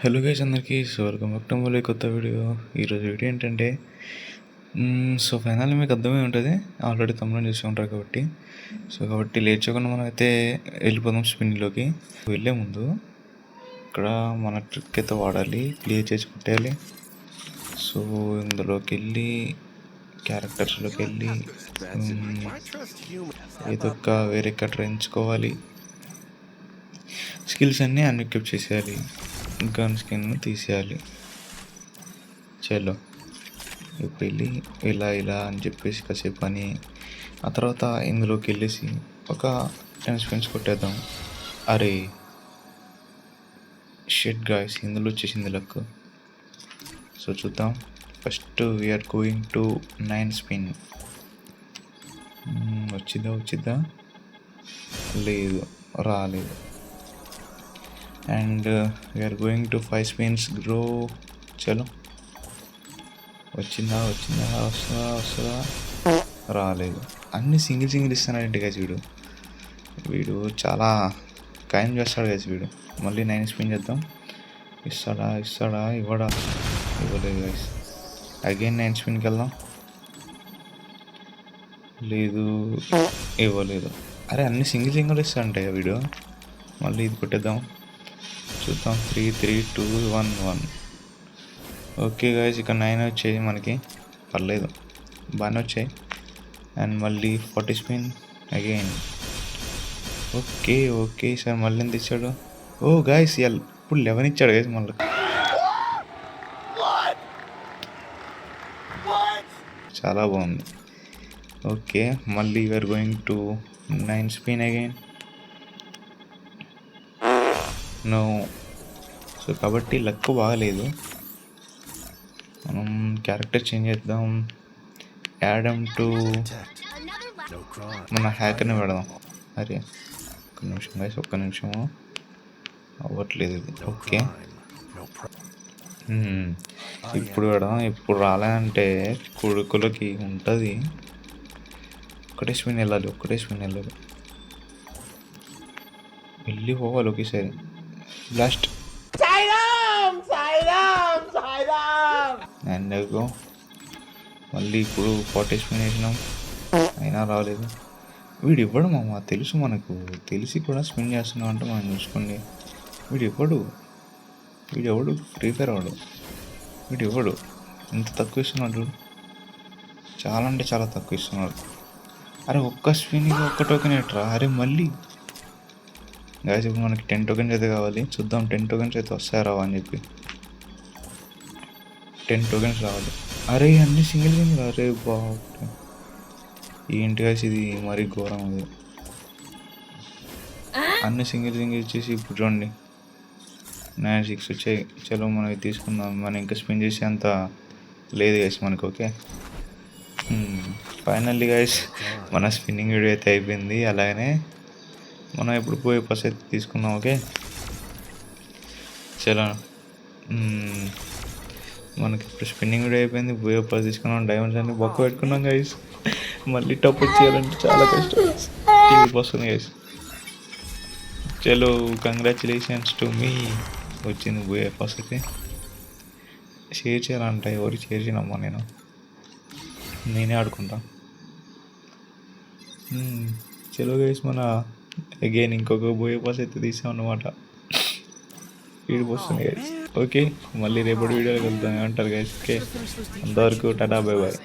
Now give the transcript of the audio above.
Hello guys అందరికీ welcome back to మళ్ళీ కొత్త వీడియో. ఈరోజు వీడియో ఏంటంటే ఫైనల్లీ మీకు అర్థమై ఉంటుంది, ఆల్రెడీ తమ్ముడు చూసి ఉంటారు కాబట్టి. కాబట్టి లేట్ చేయకుండా మనం అయితే వెళ్ళిపోదాం స్పిన్లోకి. వెళ్ళే ముందు ఇక్కడ మన ట్రిక్ అయితే వాడాలి, క్లియర్ చేసి పెట్టాలి. సో ఇందులోకి వెళ్ళి క్యారెక్టర్స్లోకి వెళ్ళి ఏదో ఒక వేరే కట్టర్ ఎంచుకోవాలి. స్కిల్స్ అన్నీ అన్ఎక్విప్ చేసేయాలి, గన్ స్కిన్ తీసేయాలి. చలో ఇప్పుడు వెళ్ళి ఇలా అని చెప్పేసి కాసేపు అని ఆ తర్వాత ఇందులోకి వెళ్ళేసి ఒక 10 స్పిన్స్ కొట్టేద్దాం. అరే షెట్ గాయ్స్, ఇందులో వచ్చేసింది లక్. సో చూద్దాం. First we're going to 9 spin. వచ్చిద్దా లేదు, రాలేదు. And we're going to 5 spins. గ్రో. చలో వచ్చిందా వస్తుందా రాలేదు. అన్ని సింగిల్ ఇస్తున్నాడంటే గైస్ వీడు చాలా ఖాయం చేస్తాడు గైస్ వీడు. మళ్ళీ 9 స్పిన్ చేద్దాం. ఇస్తాడా ఇవ్వలేదు గైస్. అగైన్ 9 స్పిన్కి వెళ్దాం. లేదు, ఇవ్వలేదు. అరే అన్ని సింగిల్ ఇస్తాడంటే వీడు. మళ్ళీ ఇది కొట్టేద్దాం, చూద్దాం. 3 3 2 1 1. ఓకే గాయస్, ఇక్కడ 9 వచ్చాయి మనకి, పర్లేదు, బాగానే వచ్చాయి. అండ్ మళ్ళీ 40 స్పిన్ అగైన్. ఓకే సార్, మళ్ళీ ఎంత ఇచ్చాడు? ఓ గాయస్ ఇప్పుడు 11 ఇచ్చాడు గాయస్ మళ్ళీ. చాలా బాగుంది. ఓకే మళ్ళీ we are going to 9 spin again. No. So కాబట్టి లక్ బాగలేదు. మనం క్యారెక్టర్ చేంజ్ చేద్దాం. యాడమ్ టు మన హ్యాకర్ని పెడదాం. అరే ఒక్క నిమిషము అవ్వట్లేదు ఇది. ఓకే ఇప్పుడు పెడదాం. ఇప్పుడు రాలేదంటే కొడుకులకి ఉంటుంది. ఒక్కటే స్పిన్ వెళ్ళాలి. వెళ్ళిపోవాలి ఒకేసారి. బ్లాస్ట్. అండ్ మళ్ళీ ఇప్పుడు 40 స్పిన్ వేసినాం, అయినా రాలేదు. వీడు ఇవ్వడు మామ, తెలుసు మనకు, తెలిసి కూడా స్పిన్ చేస్తున్నాం అంటే మనం చూసుకోండి. వీడు ఎవడు ఫ్రీ ఫైర్ వాడు. వీడు ఇవ్వడు. ఎంత తక్కువ ఇస్తున్నాడు, చాలా అంటే చాలా తక్కువ ఇస్తున్నాడు. అరే ఒక్క స్పిన్కి ఒక్క టోకెన్ ఎట్రా. అరే మళ్ళీ గాయస్ ఇప్పుడు మనకి 10 టోకెన్స్ అయితే కావాలి. చూద్దాం 10 టోకెన్స్ అయితే వస్తాయా రావా అని చెప్పి. 10 టోకెన్స్ రావాలి. అరే అన్ని సింగిల్. అరే బాబు, ఏంటి గాయస్ ఇది మరీ ఘోరం. అది అన్ని సింగిల్ ఇచ్చేసి ఇప్పుడు చూడండి 9 6 వచ్చాయి. చలో మనం తీసుకుందాం. మనం ఇంకా స్పిన్ చేసే అంత లేదు గాయస్ మనకు. ఓకే ఫైనల్లీ గాయస్ మన స్పిన్నింగ్ వీడియో అయితే అయిపోయింది. అలాగనే మనం ఇప్పుడు పోయే పర్స్ అయితే తీసుకున్నాం. ఓకే చలో మనకి ఇప్పుడు స్పిన్నింగ్ వీడియో అయిపోయింది, పోయే పర్స్ తీసుకున్నాం, డైమండ్స్ అన్ని బొక్క పెట్టుకున్నాం గైస్. మళ్ళీ టాప్ చేయాలంటే చాలా కష్టం. టీవీ వస్తుంది గైస్. చలో కంగ్రాచులేషన్స్ టు మీ, వచ్చింది పోయే పర్స్ అయితే. షేర్ చేయాలంట, ఎవరికి షేర్ చేయనమ్మా, నేనే ఆడుకుంటా. చలో గైస్, మన అగైన్ ఇంకొక బోయే పాస్ అయితే తీసామన్నమాట. స్పీడ్ వస్తుంది గైస్. ఓకే మళ్ళీ రేపటి వీడియోకి వెళ్తాం, ఏమంటారు గైస్? ఓకే అంతవరకు టాటా, బై బాయ్.